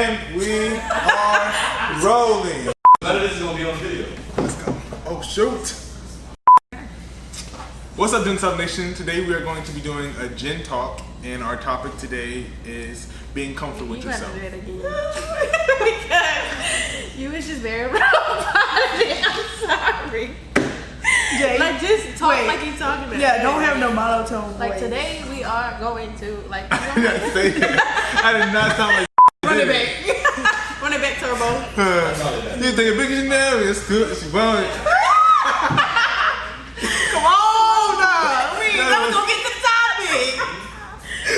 And we are rolling. None of this is gonna be on video. Let's go. Oh shoot. What's up, Untitled Nation? Today we are going to be doing a gin talk, and our topic today is being comfortable with yourself. You gotta do it again. Because you was just very wrong about it. I'm sorry. Jay, Like, just talk like you're talking about. yeah, don't have no monotone Like, voice. today we are going to, like, I did not say that. I did not sound like run it back. Run it back, Turbo. You think a big now? It's good. She won it. Come on, now. Let's go get to the topic.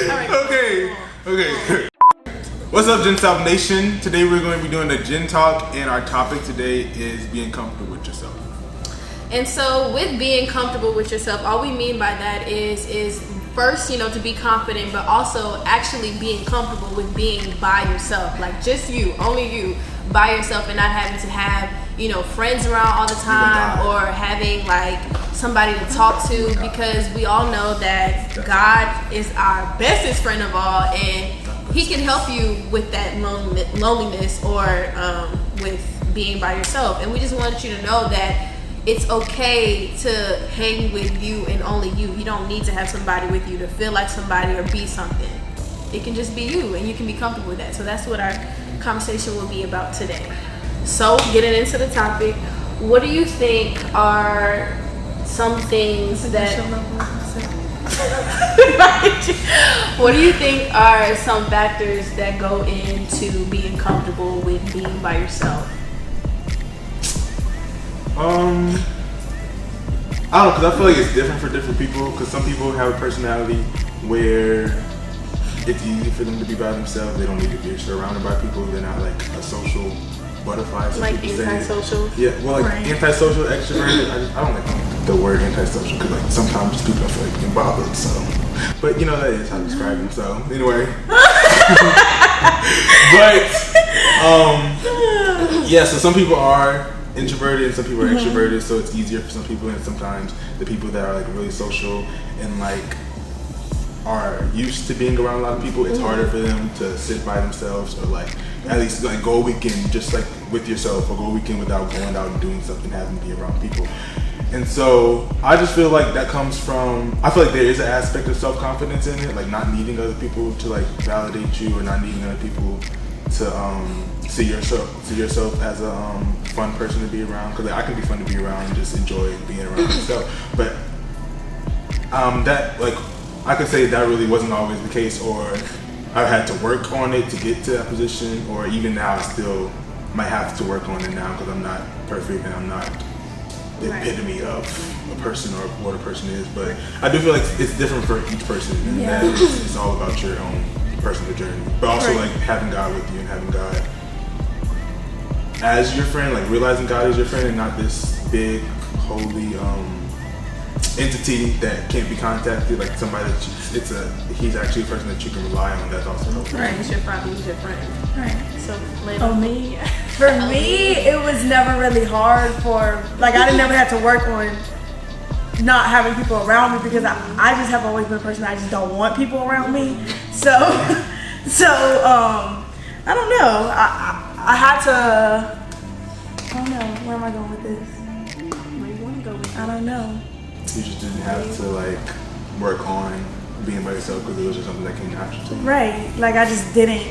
All right. Okay. What's up, Untitled Nation? Today we're going to be doing a gin talk, and our topic today is being comfortable with yourself. And so with being comfortable with yourself, all we mean by that is first, to be confident, but also actually being comfortable with being by yourself. Like, just you, only you, by yourself, and not having to have, friends around all the time, or having like somebody to talk to, because we all know that God is our bestest friend of all, and he can help you with that loneliness or with being by yourself. And we just want you to know that it's okay to hang with you and only you. You don't need to have somebody with you to feel like somebody or be something. It can just be you, and you can be comfortable with that. So that's what our conversation will be about today. So getting into the topic, what do you think are some things that... What do you think are some factors that go into being comfortable with being by yourself? I don't know, because I feel like it's different for different people, because some people have a personality where it's easy for them to be by themselves. They don't need to be surrounded by people. They're not like a social butterfly. Like antisocial? Yeah, well, like antisocial, extroverted. I don't like the word antisocial, because like sometimes people don't feel like being bothered, so. But that is how I describe them, so anyway. Yeah, so some people are introverted and some people are extroverted, so it's easier for some people, and sometimes the people that are like really social and like are used to being around a lot of people, it's harder for them to sit by themselves, or like at least like go a weekend just like with yourself, or go a weekend without going out and doing something, having to be around people. And so I just feel like that comes from, I feel like there is an aspect of self-confidence in it, like not needing other people to like validate you, or not needing other people to see yourself as a fun person to be around, because like, I can be fun to be around and just enjoy being around myself. But that, like, I could say that really wasn't always the case, or I had to work on it to get to that position, or even now I still might have to work on it now, because I'm not perfect and I'm not the epitome of a person or what a person is. But I do feel like it's different for each person, and that it's all about your own personal journey, but also like having God with you, and having God as your friend, like realizing God is your friend and not this big holy entity that can't be contacted, like somebody that he's actually a person that you can rely on. That's also helpful. Right, he's your friend. Right. So Oh, me? For me, it was never really hard I didn't never have to work on not having people around me, because I just have always been a person, I just don't want people around me. So I don't know. I had to, I don't know, where am I going with this? where you want to go with it? I don't know. You just didn't have to like work on being by yourself, because it was just something that came natural to you. Right, like I just didn't.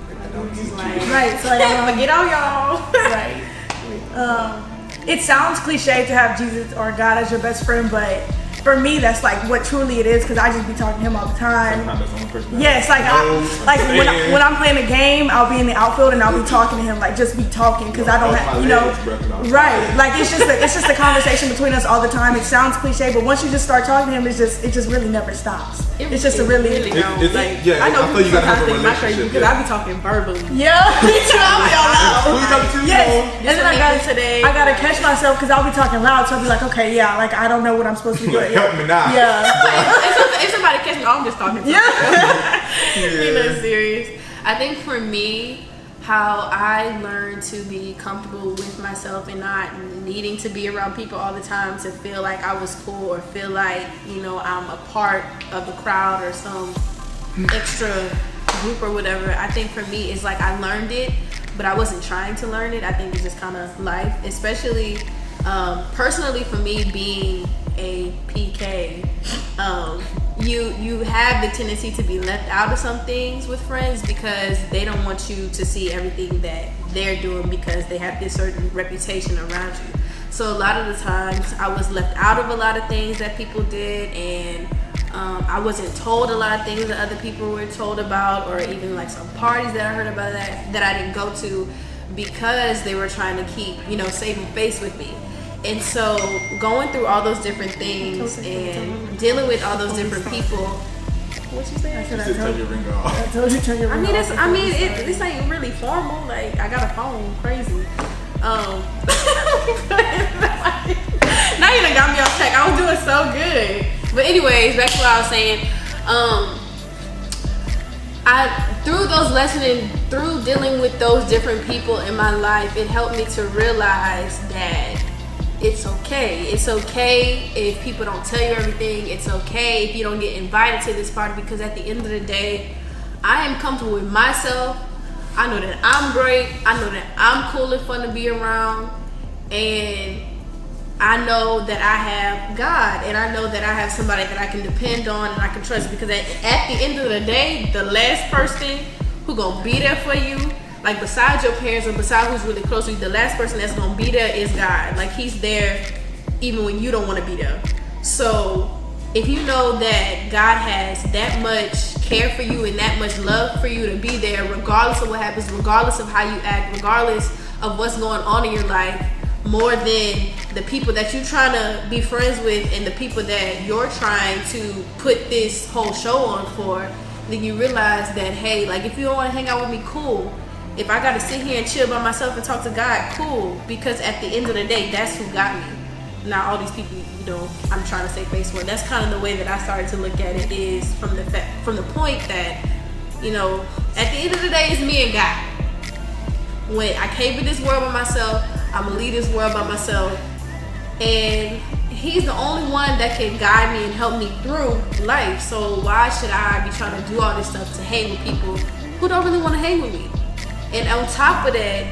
Like, I don't need you. Right, so like, Forget all y'all. right. It sounds cliche to have Jesus or God as your best friend, but for me, that's like what truly it is, because I just be talking to him all the time. Sometimes that's the only person. Yes, like when I'm playing a game, I'll be in the outfield and I'll be talking to him, like just be talking, because I don't have, right? Like it's just a conversation between us all the time. It sounds cliche, but once you just start talking to him, it just really never stops. It's just a really It's, like, yeah, I know I feel you gotta have a sometimes think my crazy relationship. because I be talking verbally. yeah. Me too. I'll be all loud. Who you talking to? Yes, This and then today. I gotta catch myself, because I'll be talking loud, so I'll be like, okay, yeah, like I don't know what I'm supposed to be doing. Help me now. Yeah. If somebody catch me, I'm just talking to serious. I think for me, how I learned to be comfortable with myself and not needing to be around people all the time to feel like I was cool, or feel like, I'm a part of the crowd or some extra group or whatever, I think for me it's like I learned it, but I wasn't trying to learn it. I think it's just kind of life, especially personally for me being a PK. You have the tendency to be left out of some things with friends because they don't want you to see everything that they're doing because they have this certain reputation around you. So a lot of the times I was left out of a lot of things that people did, and I wasn't told a lot of things that other people were told about, or even like some parties that I heard about that I didn't go to because they were trying to keep, saving face with me. And so going through all those different things and dealing with all those different people. What you say? I told you ring off. I told you turn your ring off. This ain't really formal. Like I got a phone, crazy. Now you done got me off track. I was doing so good. But anyways, back to what I was saying. Through those lessons and through dealing with those different people in my life, it helped me to realize that it's okay. It's okay if people don't tell you everything. It's okay if you don't get invited to this party, because at the end of the day, I am comfortable with myself. I know that I'm great. I know that I'm cool and fun to be around. And I know that I have God, and I know that I have somebody that I can depend on and I can trust, because at the end of the day, the last person who gonna be there for you, like besides your parents or besides who's really close to you, the last person that's gonna be there is God. Like he's there even when you don't want to be there. So if you know that God has that much care for you and that much love for you to be there, regardless of what happens, regardless of how you act, regardless of what's going on in your life, more than the people that you're trying to be friends with and the people that you're trying to put this whole show on for, then you realize that, hey, like if you don't want to hang out with me, cool. If I got to sit here and chill by myself and talk to God, cool. Because at the end of the day, that's who got me. Now all these people, I'm trying to say face for. That's kind of the way that I started to look at it, is from the point that, at the end of the day, it's me and God. When I came to this world by myself, I'm gonna leave this world by myself, and he's the only one that can guide me and help me through life. So why should I be trying to do all this stuff to hang with people who don't really want to hang with me? And on top of that,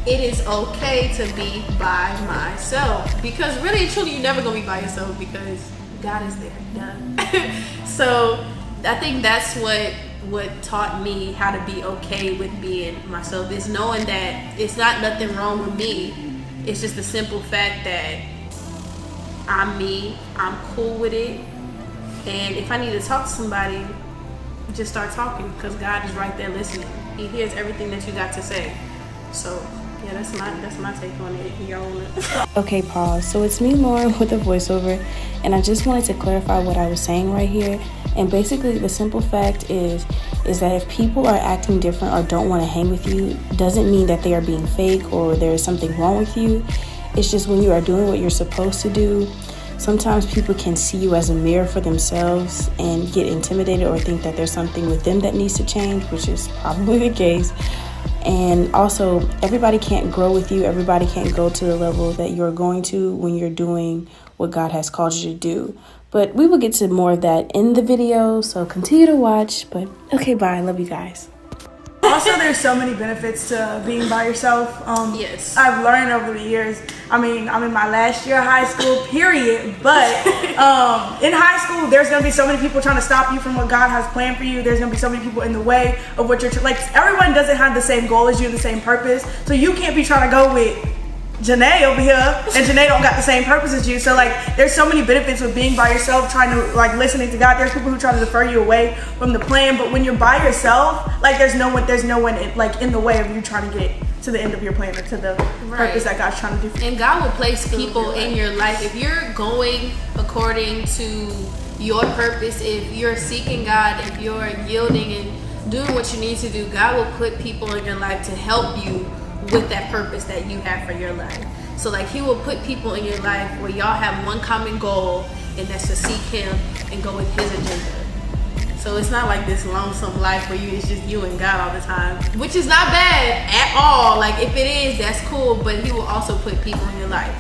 it is okay to be by myself, because really and truly you're never gonna be by yourself because God is there. Yeah. So I think that's what taught me how to be okay with being myself, is knowing that it's not nothing wrong with me. It's just the simple fact that I'm me, I'm cool with it, and if I need to talk to somebody, just start talking, because God is right there listening. He hears everything that you got to say. So yeah, that's my take on it. Your own. Okay, pause. So it's me, Lauren, with a voiceover, and I just wanted to clarify what I was saying right here. And basically, the simple fact is that if people are acting different or don't want to hang with you, doesn't mean that they are being fake or there is something wrong with you. It's just when you are doing what you're supposed to do, sometimes people can see you as a mirror for themselves and get intimidated or think that there's something with them that needs to change, which is probably the case. And also, everybody can't grow with you. Everybody can't go to the level that you're going to when you're doing what God has called you to do. But we will get to more of that in the video, so continue to watch. But okay, bye. I love you guys. Also, there's so many benefits to being by yourself. Yes. I've learned over the years. I mean, I'm in my last year of high school, period. But in high school, there's going to be so many people trying to stop you from what God has planned for you. There's going to be so many people in the way of what you're everyone doesn't have the same goal as you, the same purpose. So you can't be trying to go with Janae over here, and Janae don't got the same purpose as you. So there's so many benefits with being by yourself, trying to listening to God. There's people who try to defer you away from the plan, but when you're by yourself, there's no one in the way of you trying to get to the end of your plan or to the purpose that God's trying to do for you. And God will place people in your life if you're going according to your purpose. If you're seeking God, if you're yielding and doing what you need to do, God will put people in your life to help you with that purpose that you have for your life. So he will put people in your life where y'all have one common goal, and that's to seek him and go with his agenda. So it's not like this lonesome life where it's just you and God all the time, which is not bad at all. If it is, that's cool, but he will also put people in your life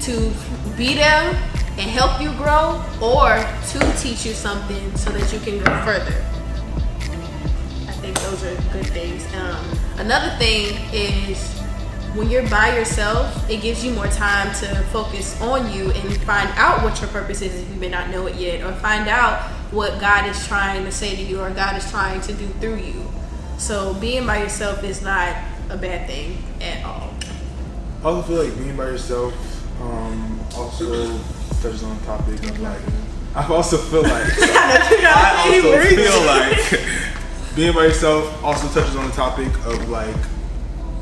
to be there and help you grow, or to teach you something so that you can go further. those are good things. Another thing is when you're by yourself, it gives you more time to focus on you and find out what your purpose is if you may not know it yet, or find out what God is trying to say to you or God is trying to do through you. So being by yourself is not a bad thing at all. I also feel like being by yourself also touches on the topic of like, I also feel like being by yourself also touches on the topic of like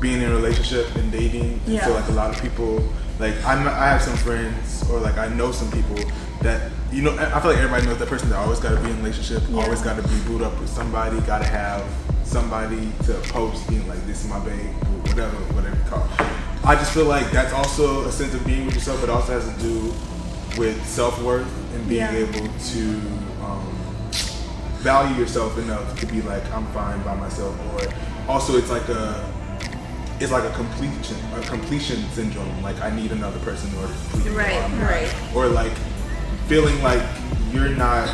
being in a relationship and dating. Yeah. So like a lot of people, like I have some friends or like I know some people that, you know, I feel like everybody knows that person that always got to be in a relationship, always got to be booed up with somebody, got to have somebody to post being like, this is my babe, whatever you call it. I just feel like that's also a sense of being with yourself, but also has to do with self-worth and being able to value yourself enough to be like, I'm fine by myself. Or also it's like a completion syndrome. Like I need another person in order to complete me. Right. Or like feeling like you're not,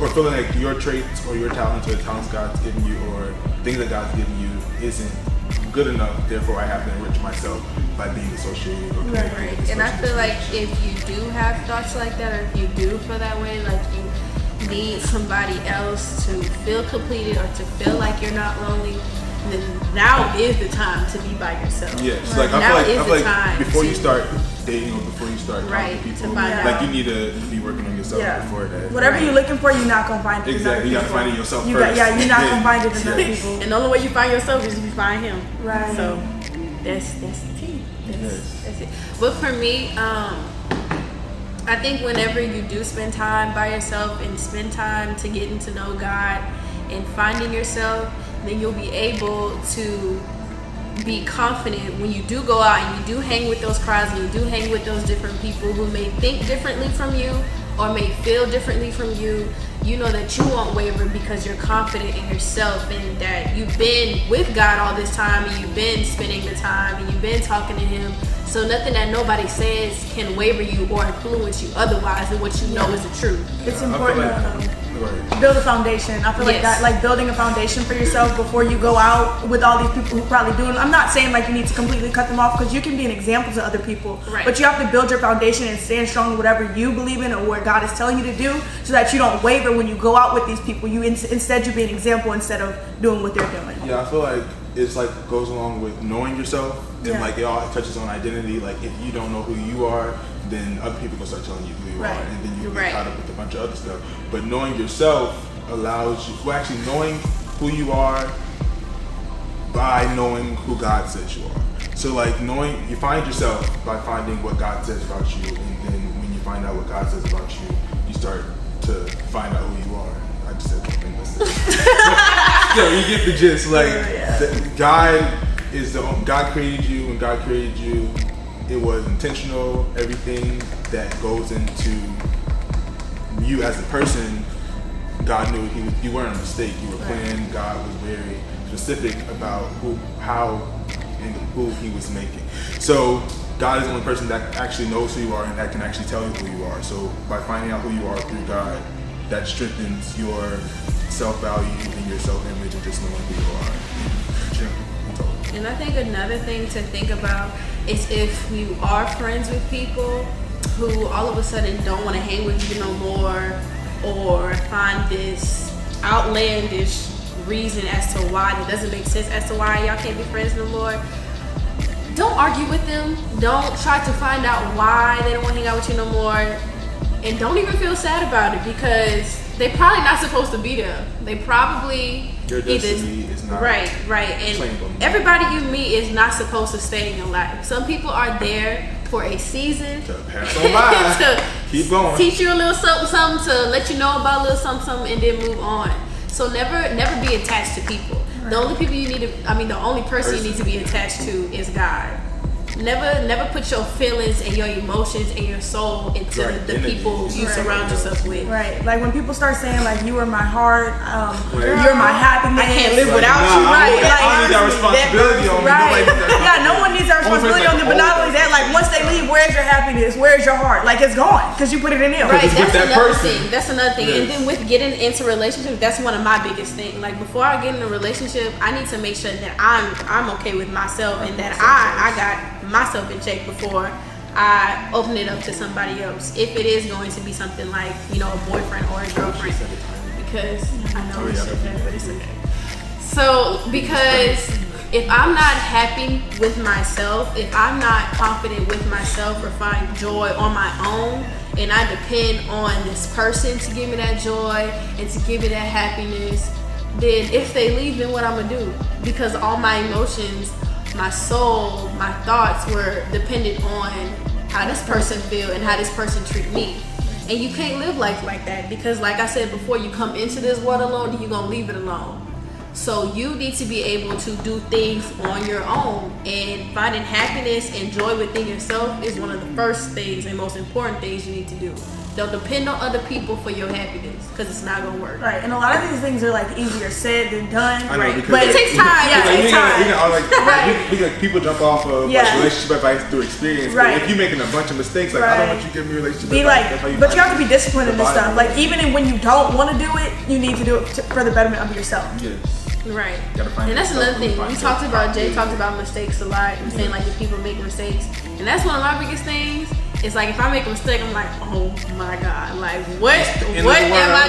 or feeling like your traits or your talents or the talents God's given you or things that God's given you isn't good enough, therefore I have to enrich myself by being associated or connected. Right. And I feel like if you do have thoughts like that, or if you do feel that way, like you need somebody else to feel completed or to feel like you're not lonely, then now is the time to be by yourself. Yes, right. like I feel like before you start dating or before you start talking to people, like you need to be working on yourself before that. Whatever you're looking for, you're not gonna find it. Exactly, you gotta find it yourself first. You're not gonna find it in other people. And the only way you find yourself is if you find him. Right. So that's the key. That's it. But for me, I think whenever you do spend time by yourself and spend time to getting to know God and finding yourself, then you'll be able to be confident when you do go out and you do hang with those crowds and you do hang with those different people who may think differently from you or may feel differently from you. You know that you won't waver because you're confident in yourself and that you've been with God all this time and you've been spending the time and you've been talking to him. So nothing that nobody says can waver you or influence you otherwise than what you know is the truth. It's important to build a foundation. I feel like that, like building a foundation for yourself before you go out with all these people who probably do it. I'm not saying like you need to completely cut them off because you can be an example to other people. Right. But you have to build your foundation and stand strong in whatever you believe in or what God is telling you to do so that you don't waver when you go out with these people. You instead you be an example instead of doing what they're doing. Yeah, I feel like it's like goes along with knowing yourself and like it all touches on identity. Like if you don't know who you are, then other people can start telling you who you are, and then you get caught up with a bunch of other stuff. But knowing yourself allows you, well, actually knowing who you are by knowing who God says you are. So like knowing, you find yourself by finding what God says about you, and then when you find out what God says about you, you start to find out who you are. I just said something. Yeah, you get the gist. Like God created you. When God created you, it was intentional. Everything that goes into you as a person, God knew you weren't a mistake. You were planned. God was very specific about how and who he was making. So God is the only person that actually knows who you are and that can actually tell you who you are. So by finding out who you are through God, that strengthens your self-value and your self-image and just knowing who you are. And I think another thing to think about is if you are friends with people who all of a sudden don't want to hang with you no more or find this outlandish reason as to why that doesn't make sense as to why y'all can't be friends no more, don't argue with them. Don't try to find out why they don't want to hang out with you no more, and don't even feel sad about it because they probably not supposed to be there. They probably your destiny is not right, and everybody you meet is not supposed to stay in your life. Some people are there for a season to pass on by, to keep going, teach you a little something, to let you know about a little something, and then move on. So never be attached to people. Right. The only people you need to, the only person you need to be attached to is God. Never put your feelings and your emotions and your soul into the people you surround yourself with. Right. Like when people start saying like you are my heart, you're my happiness. I can't live without you. Right. I don't need that responsibility on me. Right. Yeah, no one needs that responsibility on them. But not only that, like once they leave, where Where's your happiness? Where's your heart? Like, it's gone because you put it in him. Right, That's another thing. That's another thing. Yes. And then with getting into relationships, that's one of my biggest things. Like, before I get in a relationship, I need to make sure that I'm okay with myself and that I got myself in check before I open it up to somebody else. If it is going to be something like, you know, a boyfriend or a girlfriend. Because I know we said that, but it's okay. So, because if I'm not happy with myself, if I'm not confident with myself or find joy on my own, and I depend on this person to give me that joy and to give me that happiness, then if they leave, then what I'm gonna do? Because all my emotions, my soul, my thoughts were dependent on how this person feel and how this person treat me. And you can't live life like that, because like I said before, you come into this world alone, then you're gonna leave it alone. So you need to be able to do things on your own, and finding happiness and joy within yourself is one of the first things and most important things you need to do. Don't depend on other people for your happiness, because it's not gonna work. Right, and a lot of these things are like easier said than done. I know, right, but it takes time. Yeah, it takes time. We can people jump off of relationship advice through experience. Right. But if you're making a bunch of mistakes, like I don't want you to give me a relationship advice. But you have to be disciplined in this stuff. Like, even when you don't want to do it, you need to do it for the betterment of yourself. Yes. Right. And that's another thing. Jay talked about mistakes a lot and saying like if people make mistakes. And that's one of my biggest things. It's like if I make a mistake, I'm like, oh my God, like what am I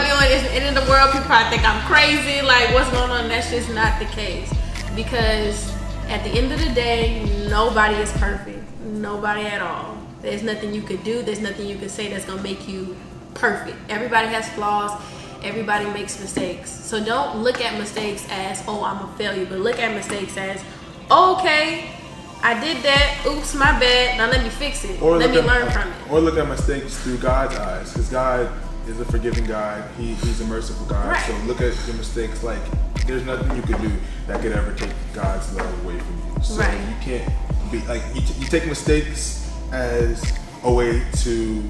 doing? It's the end of the world. People probably think I'm crazy. Like, what's going on? That's just not the case. Because at the end of the day, nobody is perfect. Nobody at all. There's nothing you could do. There's nothing you could say that's gonna make you perfect. Everybody has flaws. Everybody makes mistakes. So don't look at mistakes as, oh, I'm a failure, but look at mistakes as, oh, okay, I did that. Oops, my bad. Now let me fix it. Let me learn from it. Or look at mistakes through God's eyes, because God is a forgiving God. He's a merciful God. Right. So look at your mistakes like there's nothing you could do that could ever take God's love away from you. So you can't be like you take mistakes as a way to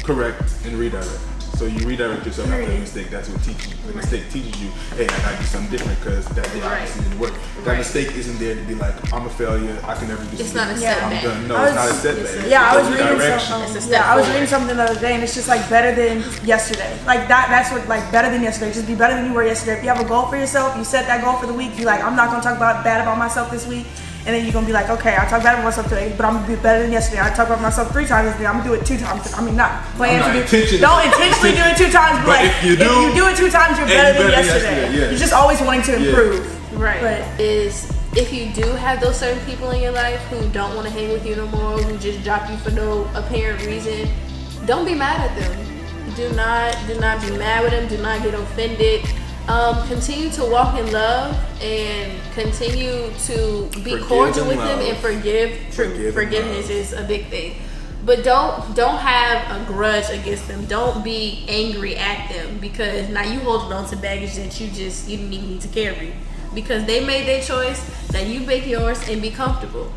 correct and redirect. So you redirect yourself after a mistake. That's what teaches you. The mistake teaches you, hey, I gotta do something different because that obviously didn't work. That mistake isn't there to be like, I'm a failure. I can never do this. It's not a setback. I'm done. No, it's not a setback. I was reading something the other day, and it's just like better than yesterday. Like that's what like better than yesterday. Just be better than you were yesterday. If you have a goal for yourself, you set that goal for the week. You like, I'm not gonna talk bad about myself this week. And then you're gonna be like, okay, I talk bad about myself today, but I'm gonna be better than yesterday. I talk about myself 3 times yesterday. I'm gonna do it 2 times. I mean, not plan to do. Don't intentionally do it 2 times, but like if you do it 2 times, you're better than yesterday. You're just always wanting to improve. Right. But if you do have those certain people in your life who don't want to hang with you no more, who just drop you for no apparent reason, don't be mad at them. Do not be mad with them. Do not get offended. Continue to walk in love and continue to be cordial with them and forgive. Forgiveness is a big thing, but don't have a grudge against them. Don't be angry at them because now you holding on to baggage that you didn't even need to carry because they made their choice. Now you make yours and be comfortable.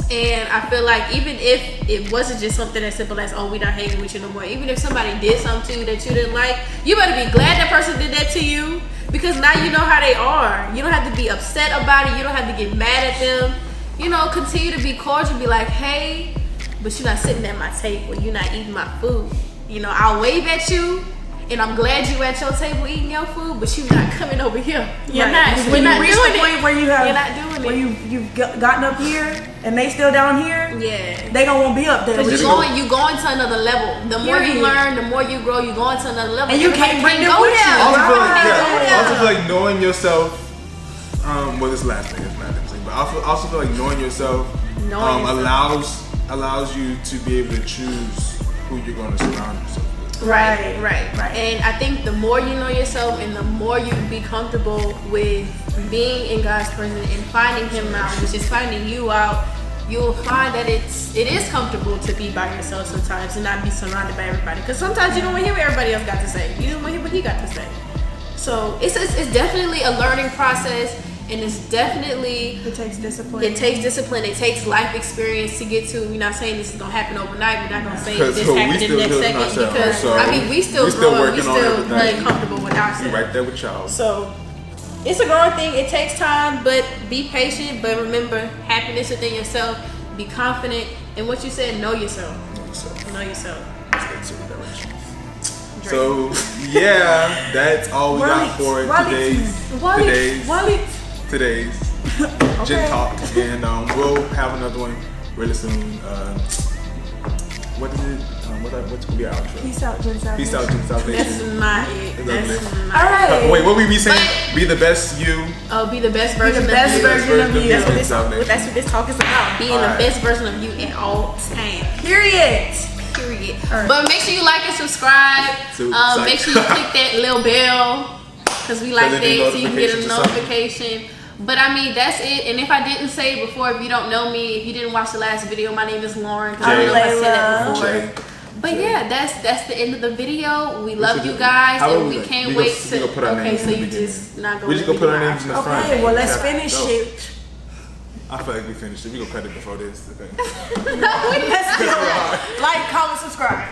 And I feel like even if it wasn't just something as simple as, oh, we not hanging with you no more, even if somebody did something to you that you didn't like, you better be glad that person did that to you because now you know how they are. You don't have to be upset about it. You don't have to get mad at them. You know, continue to be cordial. Be like, hey, but you're not sitting at my table. You're not eating my food. You know, I'll wave at you. And I'm glad you at your table eating your food, but you're not coming over here. You're not. When you reach the point where you have, you're not doing where you've gotten up here and they still down here, they gonna want to be up there. Because you going to another level. The more you learn, the more you grow, you going to another level. And you can't bring them with you. I also feel like knowing yourself. Well, this last thing is not that thing, but I also feel like knowing yourself allows you to be able to choose who you're going to surround yourself with. Right. And I think the more you know yourself and the more you be comfortable with being in God's presence and finding Him out, which is finding you out, you'll find that it is comfortable to be by yourself sometimes and not be surrounded by everybody. Because sometimes you don't want to hear what everybody else got to say. You don't want to hear what he got to say. So it's definitely a learning process. And it takes discipline. It takes life experience to get to. We're not saying this is gonna happen overnight. We're not gonna say this happened in the next second because we still growing. We still being comfortable with ourselves. Right there with y'all. So it's a growing thing. It takes time, but be patient. But remember, happiness within yourself be confident, and what you said, know yourself. Know yourself. Let's get to the direction. So yeah, that's all we got for today's Gin Talk, and we'll have another one really soon. What is it? What's gonna be our outro? Peace out, Gin Talk. Peace out, Gin Talk. That's not it. All right. Wait, what we be saying? Be the best you. Oh, be the best version of you. That's what this talk is about. Being the best version of you at all times. Period. Right. But make sure you like and subscribe. Make sure you click that little bell, because we like that, so you can get a notification. But I mean, that's it. And if I didn't say it before, if you don't know me, if you didn't watch the last video, my name is Lauren. I don't know if I said that before. But yeah, that's the end of the video. We love you guys, and we can't wait to. Okay, so you just not going. We just gonna put our names in the front. Okay, well let's finish it. I feel like we finished it. We gonna cut it before this. Okay. Let's do it. Like, comment, subscribe.